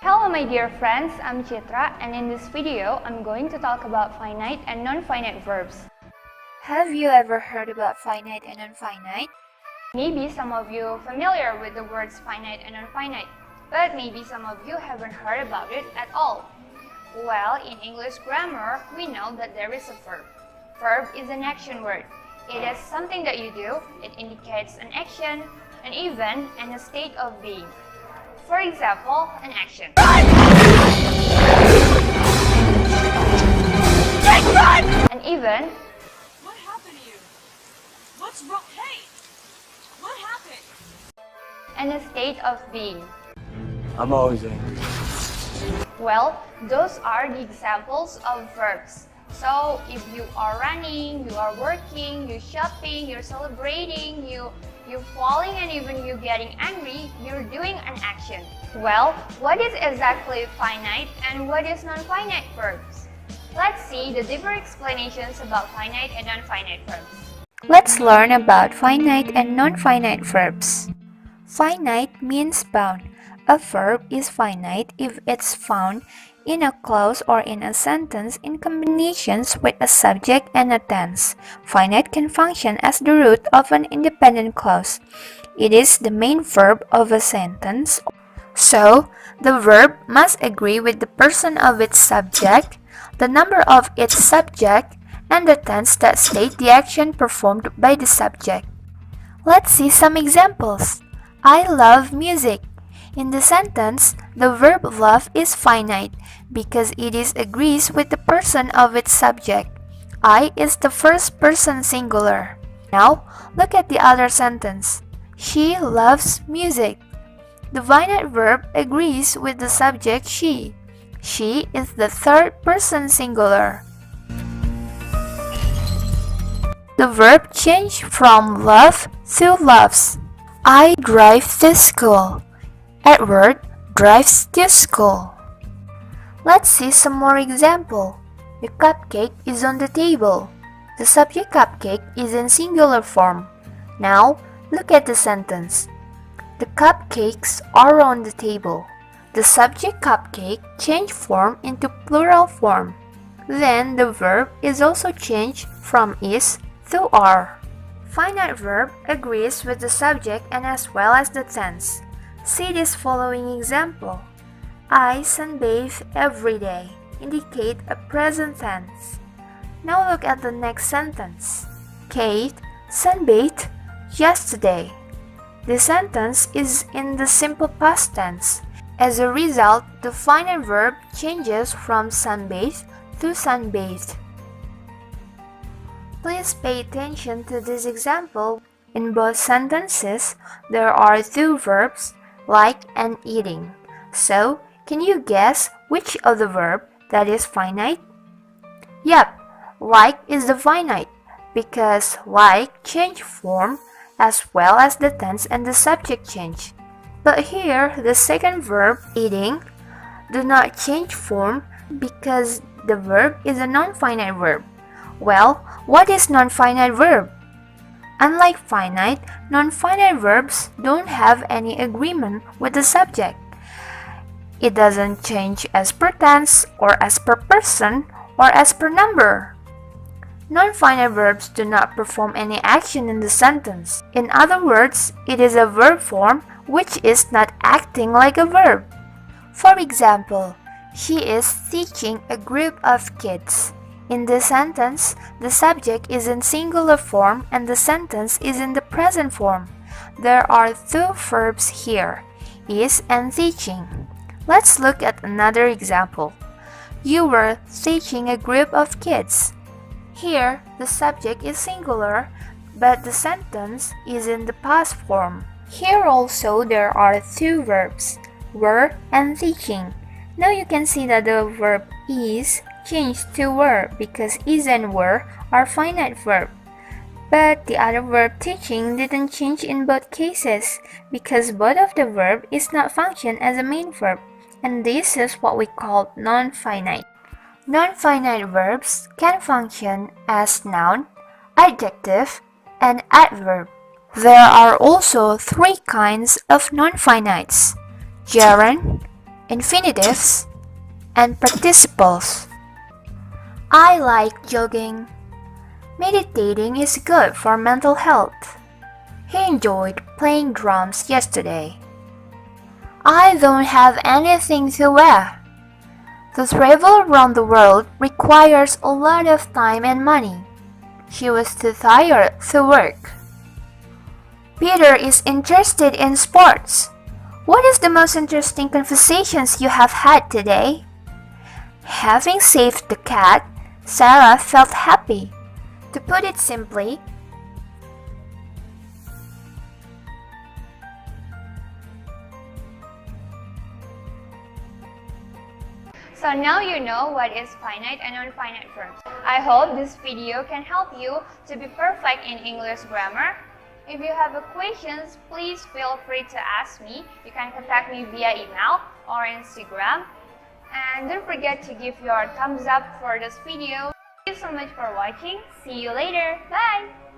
Hello my dear friends, I'm Citra, and in this video, I'm going to talk about finite and non-finite verbs. Have you ever heard about finite and non-finite? Maybe some of you are familiar with the words finite and non-finite, but maybe some of you haven't heard about it at all. Well, in English grammar, we know that there is a verb. Verb is an action word. It is something that you do. It indicates an action, an event, and a state of being. For example, an action. Run! An event. What happened to you? What's wrong? Hey! What happened? And a state of being. I'm always angry. Well, those are the examples of verbs. So, if you are running, you are working, you're shopping, you're celebrating, you're falling, and even you're getting angry, you're doing an action. Well, what is exactly finite and what is non-finite verbs? Let's see the deeper explanations about finite and non-finite verbs. Let's learn about finite and non-finite verbs. Finite means bound. A verb is finite if it's found in a clause or in a sentence in combinations with a subject and a tense. Finite can function as the root of an independent clause. It is the main verb of a sentence, so the verb must agree with the person of its subject, the number of its subject, and the tense that state the action performed by the subject. Let's see some examples. I love music. In the sentence, the verb love is finite because it agrees with the person of its subject. I is the first person singular. Now, look at the other sentence. She loves music. The finite verb agrees with the subject she. She is the third person singular. The verb changed from love to loves. I drive to school. Edward drives to school. Let's see some more example. The cupcake is on the table. The subject cupcake is in singular form. Now, look at the sentence. The cupcakes are on the table. The subject cupcake changed form into plural form. Then the verb is also changed from is to are. Finite verb agrees with the subject and as well as the tense. See this following example. I sunbathe every day. Indicate a present tense. Now look at the next sentence. Kate sunbathed yesterday. The sentence is in the simple past tense. As a result, the finite verb changes from sunbathe to sunbathed. Please pay attention to this example. In both sentences, there are two verbs, like and eating. So, can you guess which of the verb that is finite? Yep, like is the finite because like change form as well as the tense and the subject change. But here, the second verb, eating, do not change form because the verb is a non-finite verb. Well, what is non-finite verb? Unlike finite, non-finite verbs don't have any agreement with the subject. It doesn't change as per tense or as per person or as per number. Non-finite verbs do not perform any action in the sentence. In other words, it is a verb form which is not acting like a verb. For example, she is teaching a group of kids. In this sentence, the subject is in singular form and the sentence is in the present form. There are two verbs here, is and teaching. Let's look at another example. You were teaching a group of kids. Here, the subject is singular, but the sentence is in the past form. Here also there are two verbs, were and teaching. Now you can see that the verb is changed to were because is and were are finite verb. But the other verb teaching didn't change in both cases because both of the verb is not function as a main verb, and this is what we call non-finite. Non-finite verbs can function as noun, adjective, and adverb. There are also three kinds of non-finites: gerund, infinitives, and participles. I like jogging. Meditating is good for mental health. He enjoyed playing drums yesterday. I don't have anything to wear. To travel around the world requires a lot of time and money. She was too tired to work. Peter is interested in sports. What is the most interesting conversations you have had today? Having saved the cat, Sarah felt happy. To put it simply, So now you know what is finite and non-finite verbs. I hope this video can help you to be perfect in English grammar. If you have questions, please feel free to ask me. You can contact me via email or Instagram. And don't forget to give your thumbs up for this video. Thank you so much for watching. See you later. Bye!